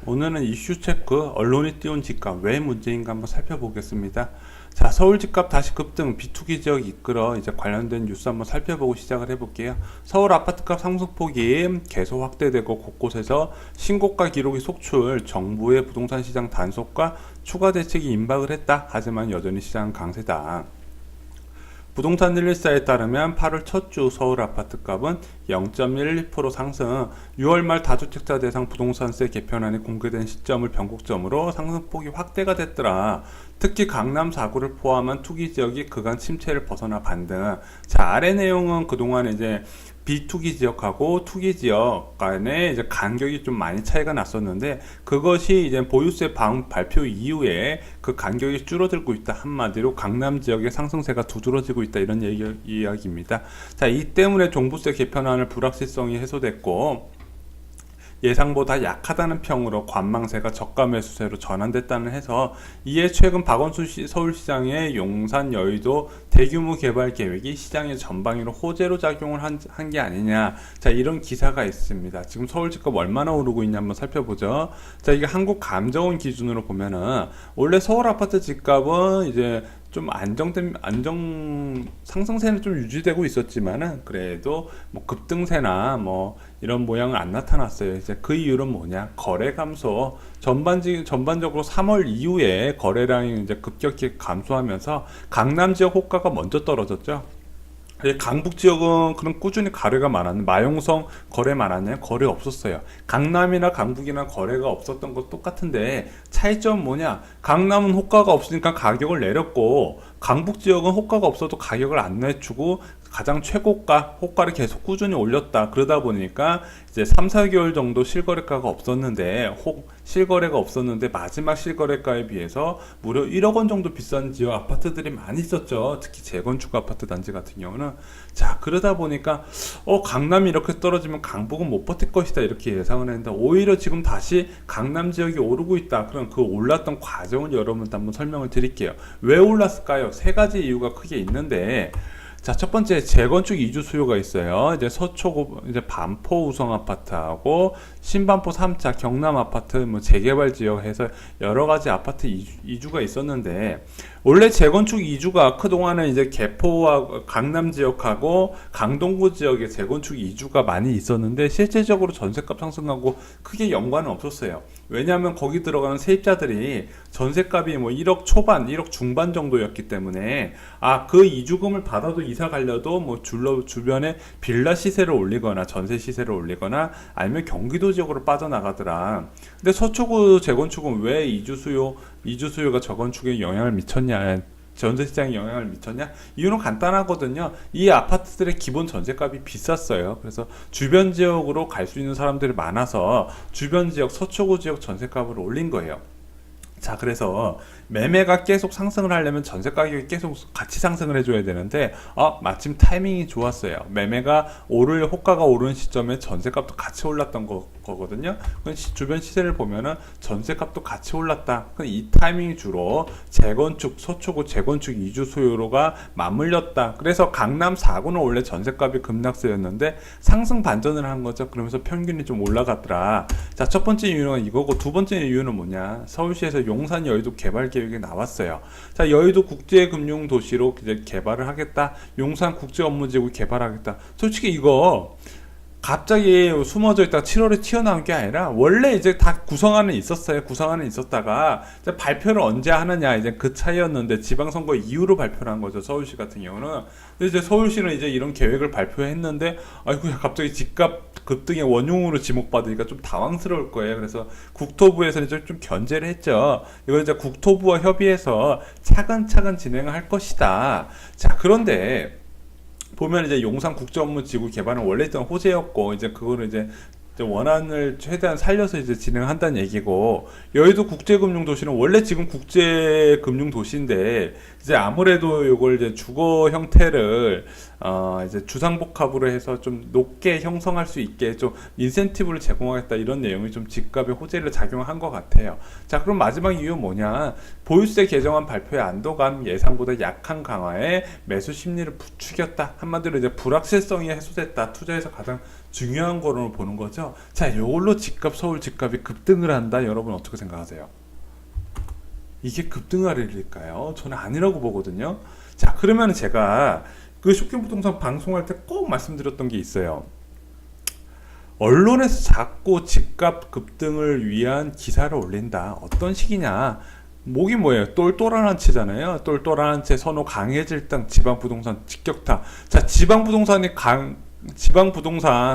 오늘은 이슈 체크, 언론이 띄운 집값 왜 문제인가 한번 살펴보겠습니다. 자, 서울 집값 다시 급등, 비투기 지역 이끌어 이제 관련된 뉴스 한번 살펴보고 시작을 해볼게요. 서울 아파트값 상승폭이 계속 확대되고 곳곳에서 신고가 기록이 속출, 정부의 부동산 시장 단속과 추가 대책이 임박을 했다. 하지만 여전히 시장 강세다. 부동산 114에 따르면 8월 첫 주 서울 아파트값은 0.12% 상승, 6월 말 다주택자 대상 부동산세 개편안이 공개된 시점을 변곡점으로 상승폭이 확대가 됐더라. 특히 강남 4구를 포함한 투기 지역이 그간 침체를 벗어나 반등. 자, 아래 내용은 그동안 이제 비투기 지역하고 투기 지역 간에 이제 간격이 좀 많이 차이가 났었는데, 그것이 이제 보유세 발표 이후에 그 간격이 줄어들고 있다. 한마디로 강남 지역의 상승세가 두드러지고 있다. 이런 이야기입니다. 자, 이 때문에 종부세 개편안을 불확실성이 해소됐고, 예상보다 약하다는 평으로 관망세가 저가 매수세로 전환됐다는 해서, 이에 최근 박원순 서울시장의 용산 여의도 대규모 개발 계획이 시장의 전방위로 호재로 작용을 한 게 아니냐. 자, 이런 기사가 있습니다. 지금 서울 집값 얼마나 오르고 있냐 한번 살펴보죠. 자, 이게 한국감정원 기준으로 보면은 원래 서울 아파트 집값은 이제 좀 상승세는 좀 유지되고 있었지만은 그래도 뭐 급등세나 뭐 이런 모양은 안 나타났어요. 이제 그 이유는 뭐냐? 거래 감소. 전반적으로 3월 이후에 거래량이 이제 급격히 감소하면서 강남 지역 호가가 먼저 떨어졌죠. 강북 지역은 그런 꾸준히 거래가 많았는데, 마용성 거래 많았나요? 거래 없었어요. 강남이나 강북이나 거래가 없었던 것 똑같은데 차이점은 뭐냐? 강남은 호가가 없으니까 가격을 내렸고, 강북 지역은 호가가 없어도 가격을 안 내주고 가장 최고가 호가를 계속 꾸준히 올렸다. 그러다 보니까 이제 3, 4개월 정도 실거래가가 없었는데, 실거래가 없었는데 마지막 실거래가에 비해서 무려 1억 원 정도 비싼 지역 아파트들이 많이 있었죠. 특히 재건축 아파트 단지 같은 경우는. 자, 그러다 보니까 강남이 이렇게 떨어지면 강북은 못 버틸 것이다, 이렇게 예상을 했는데, 오히려 지금 다시 강남 지역이 오르고 있다. 그럼 그 올랐던 과정을 여러분한테 한번 설명을 드릴게요. 왜 올랐을까요? 세 가지 이유가 크게 있는데, 자, 첫 번째, 재건축 이주 수요가 있어요. 이제 서초구, 이제 반포 우성 아파트하고 신반포 3차 경남 아파트 뭐 재개발 지역 해서 여러 가지 아파트 이주가 있었는데, 원래 재건축 이주가 그동안은 이제 개포와 강남 지역하고 강동구 지역에 재건축 이주가 많이 있었는데, 실제적으로 전셋값 상승하고 크게 연관은 없었어요. 왜냐하면 거기 들어가는 세입자들이 전셋값이 뭐 1억 초반, 1억 중반 정도였기 때문에, 그 이주금을 받아도 이사 가려도 뭐 주변에 빌라 시세를 올리거나 전세 시세를 올리거나 아니면 경기도 지역으로 빠져나가더라. 근데 서초구 재건축은 왜 이주 수요가 저건축에 영향을 미쳤냐, 전세 시장에 영향을 미쳤냐? 이유는 간단하거든요. 이 아파트들의 기본 전세값이 비쌌어요. 그래서 주변 지역으로 갈 수 있는 사람들이 많아서 주변 지역, 서초구 지역 전세값을 올린 거예요. 자, 그래서 매매가 계속 상승을 하려면 전세 가격이 계속 같이 상승을 해줘야 되는데, 마침 타이밍이 좋았어요. 매매가 호가가 오르는 시점에 전세값도 같이 올랐던 거거든요. 주변 시세를 보면은 전세값도 같이 올랐다. 이 타이밍이 주로 서초구 재건축 이주 수요로가 맞물렸다. 그래서 강남 4구는 원래 전세값이 급락세였는데 상승 반전을 한 거죠. 그러면서 평균이 좀 올라갔더라. 자, 첫 번째 이유는 이거고, 두 번째 이유는 뭐냐? 서울시에서 용산 여의도 개발 계획이 나왔어요. 자, 여의도 국제금융도시로 이제 개발을 하겠다. 용산 국제업무지구 개발하겠다. 솔직히 이거 갑자기 숨어져 있다가 7월에 튀어나온 게 아니라 원래 이제 다 구성안은 있었어요. 구성안은 있었다가 이제 발표를 언제 하느냐, 이제 그 차이였는데 지방선거 이후로 발표를 한 거죠. 서울시 같은 경우는. 근데 이제 서울시는 이제 이런 계획을 발표했는데, 갑자기 집값 급등의 원흉으로 지목받으니까 좀 당황스러울 거예요. 그래서 국토부에서는 좀 견제를 했죠. 이걸 이제 국토부와 협의해서 차근차근 진행을 할 것이다. 자, 그런데 보면 이제 용산 국제업무지구 개발은 원래 있던 호재였고, 이제 그거를 이제 원안을 최대한 살려서 이제 진행한다는 얘기고, 여의도 국제금융도시는 원래 지금 국제금융도시인데, 이제 아무래도 이걸 이제 주거 형태를 이제 주상복합으로 해서 좀 높게 형성할 수 있게 좀 인센티브를 제공하겠다, 이런 내용이 좀 집값에 호재를 작용한 것 같아요. 자, 그럼 마지막 이유 뭐냐? 보유세 개정안 발표의 안도감, 예상보다 약한 강화에 매수 심리를 부추겼다. 한마디로 이제 불확실성이 해소됐다. 투자에서 가장 중요한 거로 보는 거죠. 자, 이걸로 집값, 서울 집값이 급등을 한다. 여러분 어떻게 생각하세요? 이게 급등할 일일까요? 저는 아니라고 보거든요. 자, 그러면 제가 그 쇼킹부동산 방송할 때 꼭 말씀드렸던 게 있어요. 언론에서 자꾸 집값 급등을 위한 기사를 올린다. 어떤 식이냐? 목이 뭐예요? 똘똘한 한 채잖아요. 똘똘한 한 채 선호 강해질 등 지방부동산 직격타. 자, 지방부동산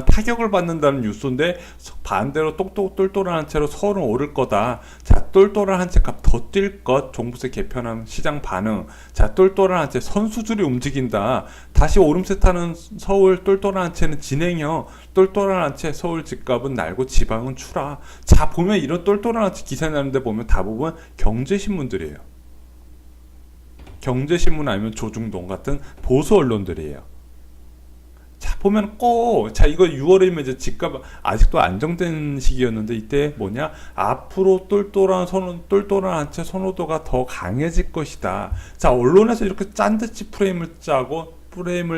타격을 받는다는 뉴스인데 반대로 똑똑 똘똘한 한 채로 서울은 오를 거다. 자, 똘똘한 한 채 값 더 뛸 것. 종부세 개편함 시장 반응. 자, 똘똘한 한 채 선수들이 움직인다. 다시 오름세 타는 서울 똘똘한 한 채는 진행형. 똘똘한 한 채 서울 집값은 날고 지방은 추라. 자, 보면 이런 똘똘한 한 채 기사 나는데 보면 대부분 경제신문들이에요. 경제신문 아니면 조중동 같은 보수 언론들이에요. 자, 보면 꼭, 자, 이거 6월이면 이제 집값 아직도 안정된 시기였는데, 이때 뭐냐? 앞으로 똘똘한 한 채 선호도가 더 강해질 것이다. 자, 언론에서 이렇게 짠듯이 프레임을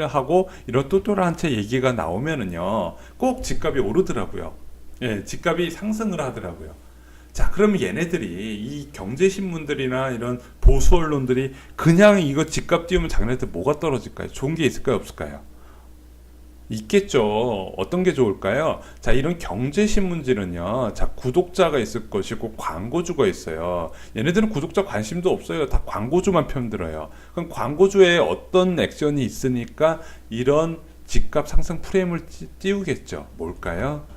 하고, 이런 똘똘한 한 채 얘기가 나오면은요, 꼭 집값이 오르더라고요. 예, 집값이 상승을 하더라고요. 자, 그러면 얘네들이, 이 경제신문들이나 이런 보수 언론들이 그냥 이거 집값 띄우면 자기네들 뭐가 떨어질까요? 좋은 게 있을까요? 없을까요? 있겠죠. 어떤 게 좋을까요? 자, 이런 경제신문지는요, 자, 구독자가 있을 것이고, 광고주가 있어요. 얘네들은 구독자 관심도 없어요. 다 광고주만 편들어요. 그럼 광고주에 어떤 액션이 있으니까 이런 집값 상승 프레임을 띄우겠죠. 뭘까요?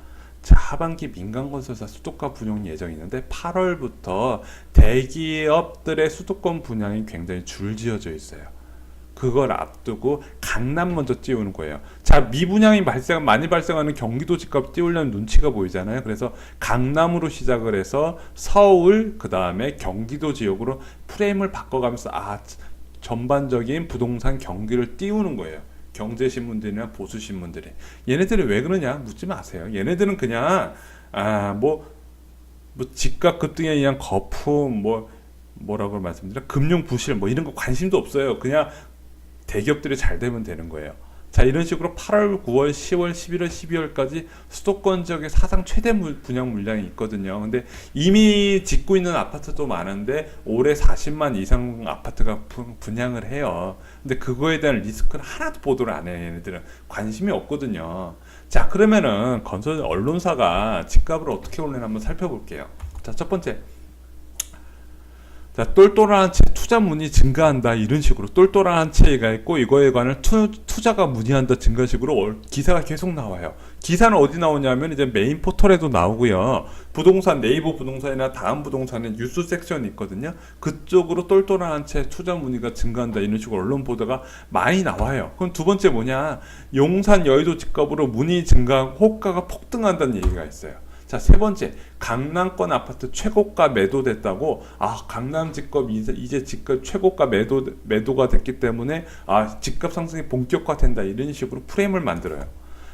자, 하반기 민간건설사 수도가 분양 예정이 있는데 8월부터 대기업들의 수도권 분양이 굉장히 줄지어져 있어요. 그걸 앞두고 강남 먼저 띄우는 거예요. 자, 미분양이 많이 발생하는 경기도 집값 띄우려는 눈치가 보이잖아요. 그래서 강남으로 시작을 해서 서울, 그 다음에 경기도 지역으로 프레임을 바꿔가면서 전반적인 부동산 경기를 띄우는 거예요. 경제신문들이나 보수신문들이. 얘네들이 왜 그러냐? 묻지 마세요. 얘네들은 그냥 뭐 집값 급등에 의한 거품, 뭐라고 말씀드려? 금융 부실, 이런 거 관심도 없어요. 그냥 대기업들이 잘 되면 되는 거예요. 자, 이런 식으로 8월, 9월, 10월, 11월, 12월까지 수도권 지역에 사상 최대 분양 물량이 있거든요. 근데 이미 짓고 있는 아파트도 많은데 올해 40만 이상 아파트가 분양을 해요. 근데 그거에 대한 리스크는 하나도 보도를 안 해요. 얘네들은 관심이 없거든요. 자, 그러면은 건설 언론사가 집값을 어떻게 올리나 한번 살펴볼게요. 자, 첫 번째. 자, 똘똘한 채 투자 문의 증가한다, 이런 식으로 똘똘한 채가 있고, 이거에 관한 투자가 문의한다 증가식으로 기사가 계속 나와요. 기사는 어디 나오냐면 이제 메인 포털에도 나오고요. 부동산, 네이버 부동산이나 다음 부동산에 뉴스 섹션이 있거든요. 그쪽으로 똘똘한 채 투자 문의가 증가한다, 이런 식으로 언론 보도가 많이 나와요. 그럼 두 번째 뭐냐? 용산 여의도 집값으로 문의 증가하고 호가가 폭등한다는 얘기가 있어요. 자, 세 번째, 강남권 아파트 최고가 매도됐다고. 강남 집값 이제 집값 최고가 매도가 됐기 때문에 집값 상승이 본격화된다, 이런 식으로 프레임을 만들어요.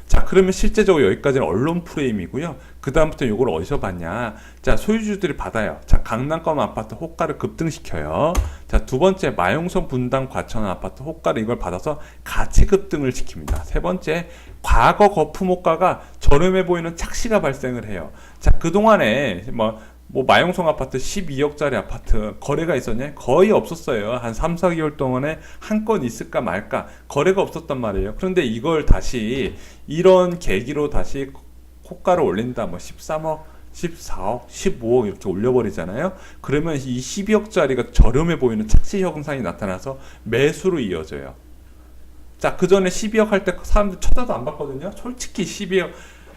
자, 그러면 실제적으로 여기까지는 언론 프레임이고요. 그 다음부터 이걸 어디서 받냐? 자, 소유주들이 받아요. 자, 강남권 아파트 호가를 급등시켜요. 자, 두 번째, 마용성 분당 과천 아파트 호가를 이걸 받아서 가치 급등을 시킵니다. 세 번째, 과거 거품 호가가 저렴해 보이는 착시가 발생을 해요. 자, 그동안에 마용성 아파트 12억짜리 아파트 거래가 있었냐? 거의 없었어요. 한 3, 4개월 동안에 한 건 있을까 말까 거래가 없었단 말이에요. 그런데 이걸 다시 이런 계기로 다시 호가를 올린다. 13억, 14억, 15억 이렇게 올려버리잖아요. 그러면 이 12억짜리가 저렴해 보이는 착시 현상이 나타나서 매수로 이어져요. 자, 그 전에 12억 할 때 사람들 쳐다도 안 봤거든요. 솔직히 12억,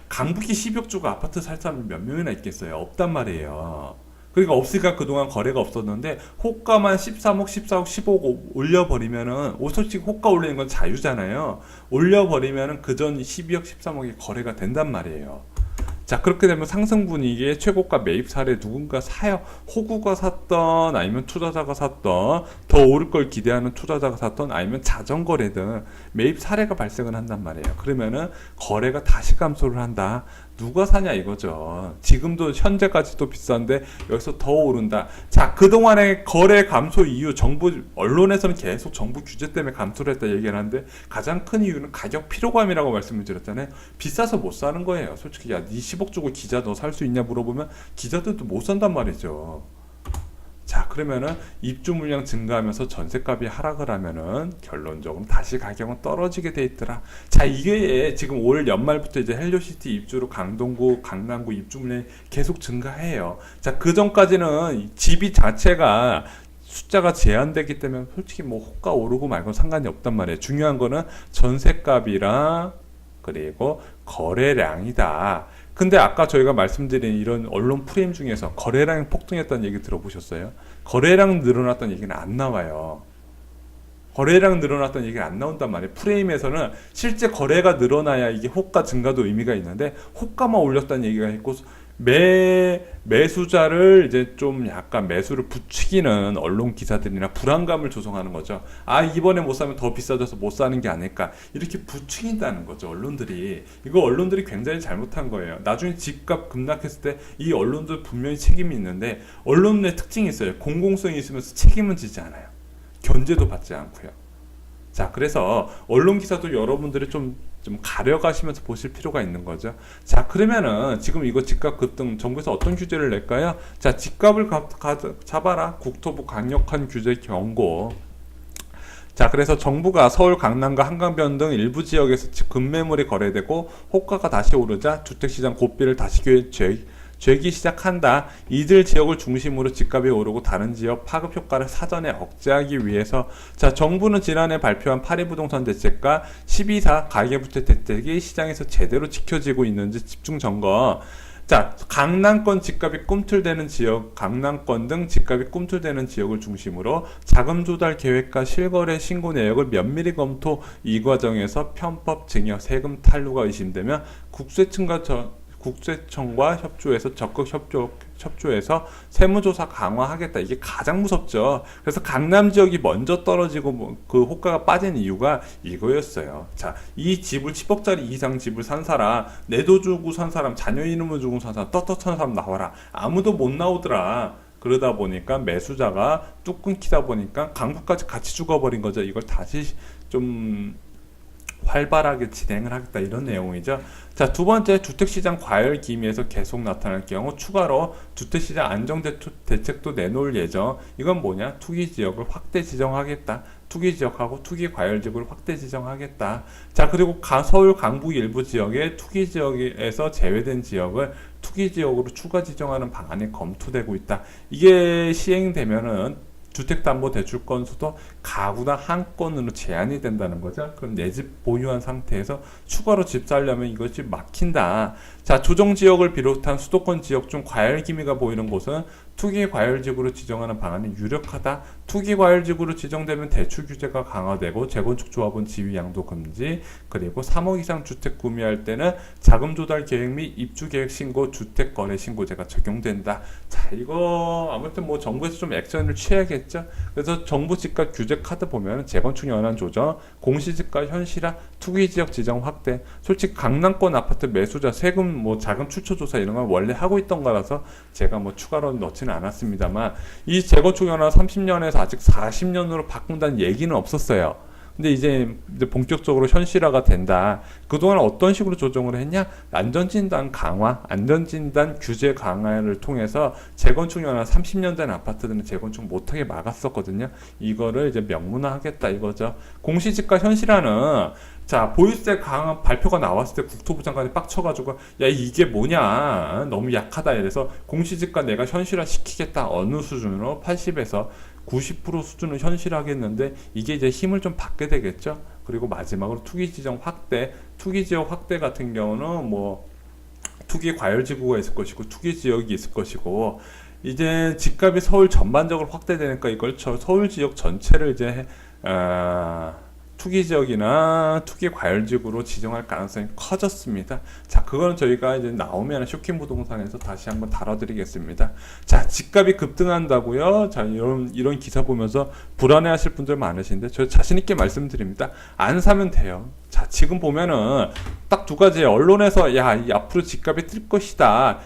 강북이 12억 주고 아파트 살 사람이 몇 명이나 있겠어요? 없단 말이에요. 그러니까 없으니까 그동안 거래가 없었는데 호가만 13억, 14억, 15억 올려버리면은, 솔직히 호가 올리는 건 자유잖아요. 올려버리면은 그전 12억, 13억이 거래가 된단 말이에요. 자, 그렇게 되면 상승 분위기에 최고가 매입 사례 누군가 사요. 호구가 샀던, 아니면 투자자가 샀던, 더 오를 걸 기대하는 투자자가 샀던, 아니면 자전거래든 매입 사례가 발생을 한단 말이에요. 그러면은 거래가 다시 감소를 한다. 누가 사냐 이거죠. 지금도 현재까지도 비싼데 여기서 더 오른다. 자, 그동안의 거래 감소 이유, 정부 언론에서는 계속 정부 규제 때문에 감소를 했다 얘기를 하는데 가장 큰 이유는 가격 피로감이라고 말씀을 드렸잖아요. 비싸서 못 사는 거예요. 솔직히 야, 네 10억 주고 기자 너 살 수 있냐 물어보면 기자들도 못 산단 말이죠. 자, 그러면은 입주 물량 증가하면서 전셋값이 하락을 하면은 결론적으로 다시 가격은 떨어지게 돼 있더라. 자, 이게 지금 올 연말부터 이제 헬리오시티 입주로 강동구, 강남구 입주 물량이 계속 증가해요. 자, 그 전까지는 집이 자체가 숫자가 제한되기 때문에 솔직히 뭐 호가 오르고 말고 상관이 없단 말이에요. 중요한 거는 전셋값이랑 그리고 거래량이다. 근데 아까 저희가 말씀드린 이런 언론 프레임 중에서 거래량이 폭등했다는 얘기 들어보셨어요? 거래량 늘어났다는 얘기는 안 나와요. 거래량 늘어났다는 얘기가 안 나온단 말이에요. 프레임에서는 실제 거래가 늘어나야 이게 호가 증가도 의미가 있는데 호가만 올렸다는 얘기가 있고 매수자를 이제 좀 약간 매수를 부추기는 언론 기사들이나 불안감을 조성하는 거죠. 아, 이번에 못 사면 더 비싸져서 못 사는 게 아닐까. 이렇게 부추긴다는 거죠, 언론들이. 이거 언론들이 굉장히 잘못한 거예요. 나중에 집값 급락했을 때 이 언론들 분명히 책임이 있는데 언론의 특징이 있어요. 공공성이 있으면서 책임은 지지 않아요. 견제도 받지 않고요. 자, 그래서 언론 기사도 여러분들이 좀 가려가시면서 보실 필요가 있는 거죠. 자, 그러면은 지금 이거 집값 급등 정부에서 어떤 규제를 낼까요? 자, 집값을 잡아라. 국토부 강력한 규제 경고. 자, 그래서 정부가 서울, 강남과 한강변 등 일부 지역에서 급매물이 거래되고 호가가 다시 오르자 주택시장 고삐를 다시 죄기 시작한다. 이들 지역을 중심으로 집값이 오르고 다른 지역 파급 효과를 사전에 억제하기 위해서 자, 정부는 지난해 발표한 파리부동산 대책과 12사 가계부채 대책이 시장에서 제대로 지켜지고 있는지 집중 점검. 자, 강남권 집값이 꿈틀대는 지역, 강남권 등 집값이 꿈틀대는 지역을 중심으로 자금 조달 계획과 실거래 신고 내역을 면밀히 검토. 이 과정에서 편법 증여, 세금 탈루가 의심되면 국세청과 협조해서 적극 협조해서 세무조사 강화하겠다. 이게 가장 무섭죠. 그래서 강남 지역이 먼저 떨어지고 그 호가가 빠진 이유가 이거였어요. 자, 이 집을 10억짜리 이상 집을 산 사람, 내 돈 주고 산 사람, 자녀 이름을 주고 산 사람, 떳떳한 사람 나와라. 아무도 못 나오더라. 그러다 보니까 매수자가 뚝 끊기다 보니까 강북까지 같이 죽어버린 거죠. 이걸 다시 좀 활발하게 진행을 하겠다, 이런 내용이죠. 자, 두 번째, 주택시장 과열 기미에서 계속 나타날 경우 추가로 주택시장 안정대책도 내놓을 예정. 이건 뭐냐? 투기지역을 확대 지정하겠다. 투기지역하고 투기과열지구를 확대 지정하겠다. 자, 그리고 서울 강북 일부 지역의 투기지역에서 제외된 지역을 투기지역으로 추가 지정하는 방안이 검토되고 있다. 이게 시행되면은 주택담보대출 건수도 가구당 한 건으로 제한이 된다는 거죠. 그럼 내 집 보유한 상태에서 추가로 집 살려면 이것이 막힌다. 자, 조정지역을 비롯한 수도권 지역 중 과열 기미가 보이는 곳은 투기과열지구로 지정하는 방안이 유력하다. 투기과열지구로 지정되면 대출 규제가 강화되고 재건축 조합은 지위 양도 금지, 그리고 3억 이상 주택 구매할 때는 자금 조달 계획 및 입주 계획 신고, 주택 거래 신고제가 적용된다. 자, 이거 아무튼 뭐 정부에서 좀 액션을 취해야겠죠. 그래서 정부 집값 규제 카드 보면 재건축 연한 조정, 공시지가 현실화, 투기지역 지정 확대. 솔직히 강남권 아파트 매수자 세금 뭐 자금 출처 조사 이런 건 원래 하고 있던 거라서 제가 뭐 추가로 넣지는 않았습니다만, 이 재건축 연한 30년에서 아직 40년으로 바꾼다는 얘기는 없었어요. 근데 이제 본격적으로 현실화가 된다. 그동안 어떤 식으로 조정을 했냐? 안전진단 강화, 안전진단 규제 강화를 통해서 재건축 연한 30년 된 아파트들은 재건축 못하게 막았었거든요. 이거를 이제 명문화하겠다 이거죠. 공시지가 현실화는 자, 보유세 강화 발표가 나왔을 때 국토부 장관이 빡쳐가지고 야, 이게 뭐냐, 너무 약하다 이래서 공시지가 내가 현실화 시키겠다. 어느 수준으로 80에서 90% 수준을 현실하겠는데 이게 이제 힘을 좀 받게 되겠죠. 그리고 마지막으로 투기지정 확대, 투기지역 확대 같은 경우는 뭐 투기 과열지구가 있을 것이고 투기지역이 있을 것이고, 이제 집값이 서울 전반적으로 확대되니까 이걸 서울 지역 전체를 이제 투기 지역이나 투기 과열지구로 지정할 가능성이 커졌습니다. 자, 그거는 저희가 이제 나오면 쇼킹 부동산에서 다시 한번 다뤄드리겠습니다. 자, 집값이 급등한다고요? 자, 이런 기사 보면서 불안해하실 분들 많으신데 저 자신 있게 말씀드립니다. 안 사면 돼요. 자, 지금 보면은 딱 두 가지. 언론에서 야, 이 앞으로 집값이 뜰 것이다.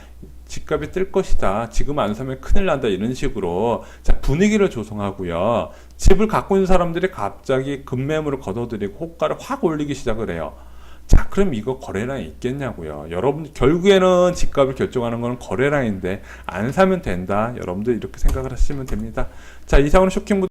집값이 뜰 것이다. 지금 안 사면 큰일 난다. 이런 식으로 자, 분위기를 조성하고요. 집을 갖고 있는 사람들이 갑자기 급매물을 걷어들이고 호가를 확 올리기 시작을 해요. 자, 그럼 이거 거래량이 있겠냐고요. 여러분 결국에는 집값을 결정하는 건 거래량인데 안 사면 된다. 여러분들 이렇게 생각을 하시면 됩니다. 자, 이상으로 쇼킹